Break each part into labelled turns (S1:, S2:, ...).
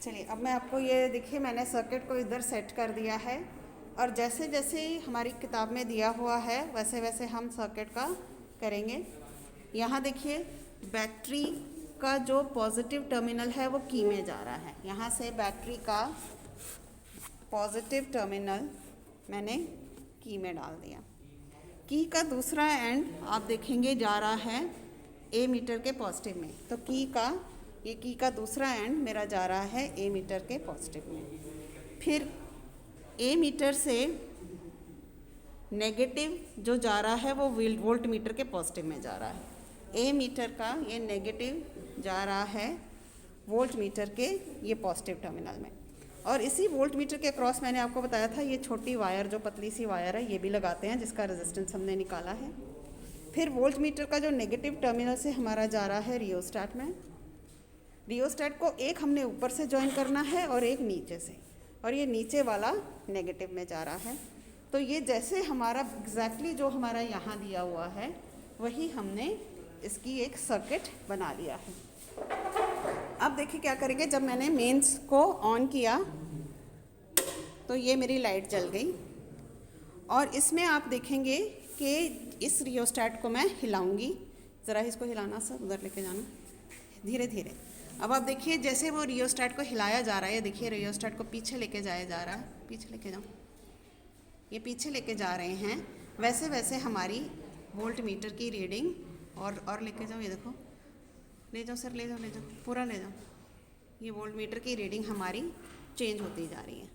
S1: चलिए, अब मैं आपको ये देखिए, मैंने सर्किट को इधर सेट कर दिया है और जैसे जैसे हमारी किताब में दिया हुआ है वैसे वैसे हम सर्किट का करेंगे। यहाँ देखिए, बैटरी का जो पॉजिटिव टर्मिनल है वो की में जा रहा है। यहाँ से बैटरी का पॉजिटिव टर्मिनल मैंने की में डाल दिया। की का दूसरा एंड आप देखेंगे जा रहा है ए मीटर के पॉजिटिव में, तो की का दूसरा एंड मेरा जा रहा है ए मीटर के पॉजिटिव में। फिर ए मीटर से नेगेटिव जो जा रहा है वो वोल्ट मीटर के पॉजिटिव में जा रहा है। ए मीटर का ये नेगेटिव जा रहा है वोल्ट मीटर के ये पॉजिटिव टर्मिनल में। और इसी वोल्ट मीटर के क्रॉस मैंने आपको बताया था ये छोटी वायर, जो पतली सी वायर है, ये भी लगाते हैं जिसका रेजिस्टेंस हमने निकाला है। फिर वोल्ट मीटर का जो नेगेटिव टर्मिनल से हमारा जा रहा है रियोस्टेट में। रियोस्टेट को एक हमने ऊपर से ज्वाइन करना है और एक नीचे से, और ये नीचे वाला नेगेटिव में जा रहा है। तो ये जैसे हमारा एग्जैक्टली जो हमारा यहाँ दिया हुआ है वही हमने इसकी एक सर्किट बना लिया है। अब देखिए क्या करेंगे, जब मैंने मेंस को ऑन किया तो ये मेरी लाइट जल गई और इसमें आप देखेंगे कि इस रियोस्टेट को मैं हिलाऊंगी। ज़रा इसको हिलाना सर, उधर लेके जाना धीरे धीरे। अब आप देखिए जैसे वो रियोस्टेट को हिलाया जा रहा है, देखिए रियोस्टेट को पीछे लेके जाया जा रहा है, पीछे लेके जाओ, ये पीछे लेके जा रहे हैं। वैसे वैसे हमारी वोल्ट मीटर की रीडिंग और लेके जाओ, ये देखो, ले जाओ सर, ले जाओ पूरा ले जाओ। ये वोल्ट मीटर की रीडिंग हमारी चेंज होती जा रही है।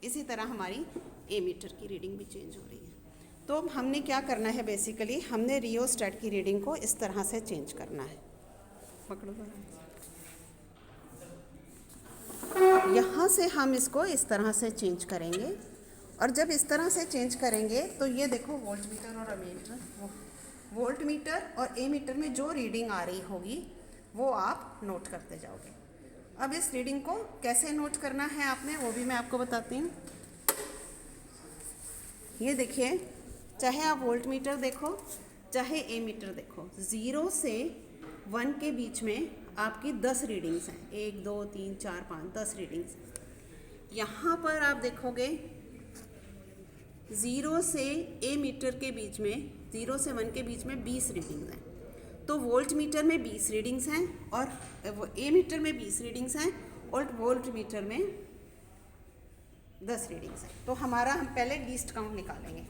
S1: इसी तरह हमारी ए मीटर की रीडिंग भी चेंज हो रही है। तो हमने क्या करना है, बेसिकली हमने रियोस्टेट की रीडिंग को इस तरह से चेंज करना है। पकड़ो, यहाँ से हम इसको इस तरह से चेंज करेंगे और जब इस तरह से चेंज करेंगे तो ये देखो वोल्ट मीटर और अमीटर, वोल्ट मीटर और ए मीटर में जो रीडिंग आ रही होगी वो आप नोट करते जाओगे। अब इस रीडिंग को कैसे नोट करना है आपने, वो भी मैं आपको बताती हूँ। ये देखिए, चाहे आप वोल्ट मीटर देखो चाहे ए मीटर देखो, 0 से 1 के बीच में आपकी 10 रीडिंग्स हैं, 1 2 3 4 5 10 रीडिंग्स। यहाँ पर आप देखोगे 0 से ए मीटर के बीच में, 0 से 1 के बीच में 20 रीडिंग्स हैं। तो वोल्ट मीटर में 20 रीडिंग्स हैं और ए मीटर में 20 रीडिंग्स हैं और वोल्ट मीटर में 10 रीडिंग्स हैं। तो हमारा हम पहले लीस्ट काउंट निकालेंगे।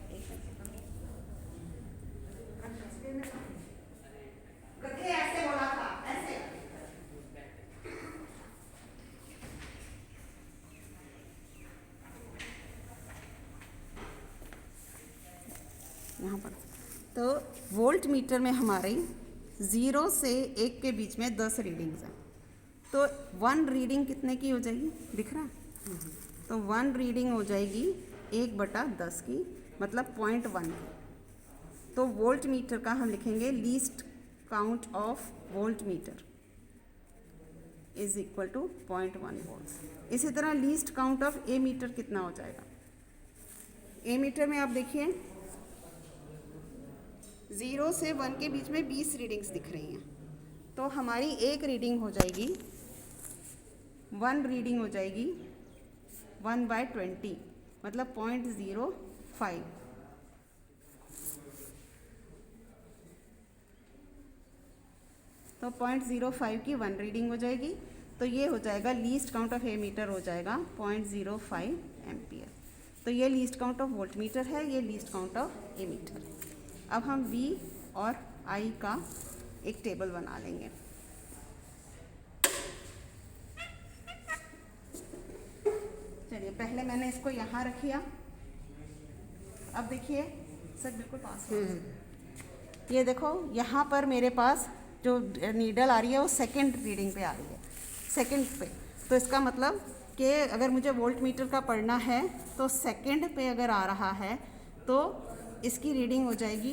S1: ऐसे बोला था, ऐसे यहाँ पर। तो वोल्ट मीटर में हमारी 0 से 1 के बीच में 10 रीडिंग्स हैं। तो 1 रीडिंग कितने की हो जाएगी, दिख रहा है? तो 1 रीडिंग हो जाएगी 1/10 की, मतलब 0.1 की। तो वोल्ट मीटर का हम लिखेंगे least count of voltmeter is equal to 0.1 volt. इसी तरह least count of ammeter कितना हो जाएगा। ए मीटर में आप देखिए 0 से 1 के बीच में 20 रीडिंग्स दिख रही हैं। तो हमारी एक रीडिंग हो जाएगी, 1 रीडिंग हो जाएगी 1/20, मतलब 0.05। तो 0.05 की 1 रीडिंग हो जाएगी। तो ये हो जाएगा least count of ammeter हो जाएगा 0.05 एम्पियर। तो ये least count of voltmeter है, ये least count of ammeter है। अब हम V और I का एक टेबल बना लेंगे। चलिए, पहले मैंने इसको यहाँ रखिया। अब देखिए सर, बिल्कुल पास है। ये देखो, यहाँ पर मेरे पास जो नीडल आ रही है वो सेकंड रीडिंग पे आ रही है, सेकंड पे। तो इसका मतलब कि अगर मुझे वोल्ट मीटर का पढ़ना है तो सेकंड पे अगर आ रहा है तो इसकी रीडिंग हो जाएगी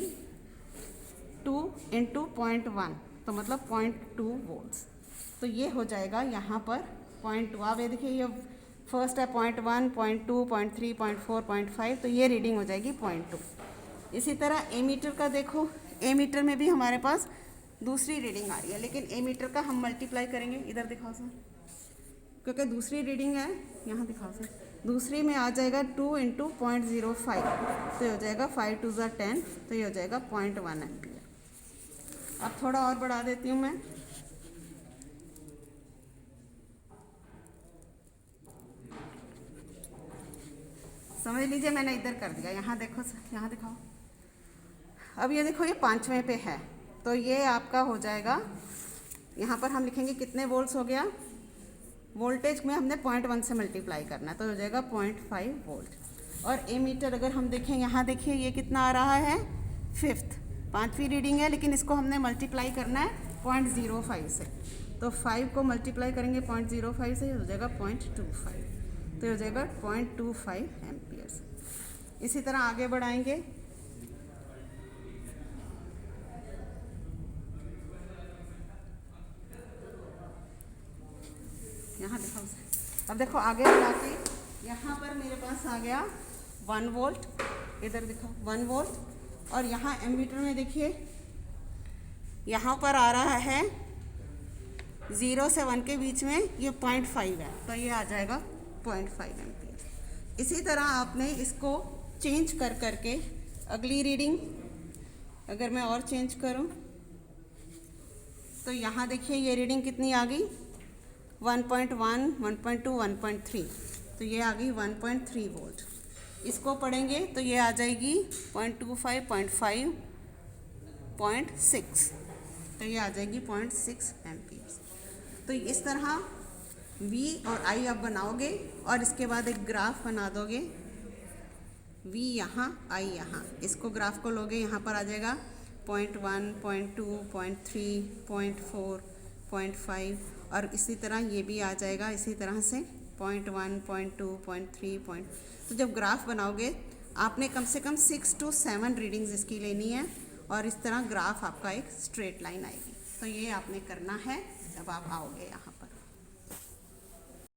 S1: 2 × 0.1, तो मतलब 0.2 वोल्ट्स। तो ये हो जाएगा यहाँ पर 0.2। आप ये देखिए, ये फर्स्ट है 0.1, 0.2, 0.3, 0.4, 0.5, तो ये रीडिंग हो जाएगी 0.2। इसी तरह ए मीटर का देखो, ए मीटर में भी हमारे पास दूसरी रीडिंग आ रही है, लेकिन ए मीटर का हम मल्टीप्लाई करेंगे। इधर दिखाओ सर, क्योंकि दूसरी रीडिंग है, यहाँ दिखाओ सर, दूसरी में आ जाएगा 2 × 0.05, तो ये हो जाएगा 5 2 × 10, तो ये हो जाएगा 0.1 एम्पियर। अब थोड़ा और बढ़ा देती हूँ मैं, समझ लीजिए मैंने इधर कर दिया, यहाँ देखो सर, यहाँ दिखाओ। अब ये देखो, ये 5वें पे है, तो ये आपका हो जाएगा, यहाँ पर हम लिखेंगे कितने वोल्ट्स हो गया, वोल्टेज में हमने 0.1 से मल्टीप्लाई करना है, तो हो जाएगा 0.5 वोल्ट। और एमीटर अगर हम देखें, यहाँ देखिए ये कितना आ रहा है, 5th, 5वीं रीडिंग है, लेकिन इसको हमने मल्टीप्लाई करना है 0.05 से, तो 5 को मल्टीप्लाई करेंगे 0.05 से, हो जाएगा 0.25, तो हो जाएगा 0.25 एम्पियर्स। इसी तरह आगे बढ़ाएंगे, यहाँ दिखाओ। अब देखो आगे बढ़ा के, यहाँ पर मेरे पास आ गया 1 वोल्ट, इधर दिखाओ 1 वोल्ट, और यहाँ एमीटर में देखिए यहाँ पर आ रहा है 0 से 1 के बीच में ये 0.5 है, तो ये आ जाएगा 0.5 एम्पियर। इसी तरह आपने इसको चेंज कर करके अगली रीडिंग अगर मैं और चेंज करूं, तो यहाँ देखिए ये रीडिंग कितनी आ गई, 1.1, 1.2, 1.3, तो ये आ गई 1.3 वोल्ट। इसको पढ़ेंगे तो ये आ जाएगी 0.25, 0.5, 0.6, तो ये आ जाएगी 0.6 एम्पियर्स। तो इस तरह V और I आप बनाओगे और इसके बाद एक ग्राफ बना दोगे, V यहाँ I यहाँ, इसको ग्राफ को लोगे, यहाँ पर आ जाएगा 0.1, 0.2, 0.3, 0.4, 0.5, और इसी तरह ये भी आ जाएगा इसी तरह से 0.1, 0.2, 0.3, तो जब ग्राफ बनाओगे आपने कम से कम 6 to 7 रीडिंग्स इसकी लेनी है, और इस तरह ग्राफ आपका एक स्ट्रेट लाइन आएगी। तो ये आपने करना है जब आप आओगे यहाँ।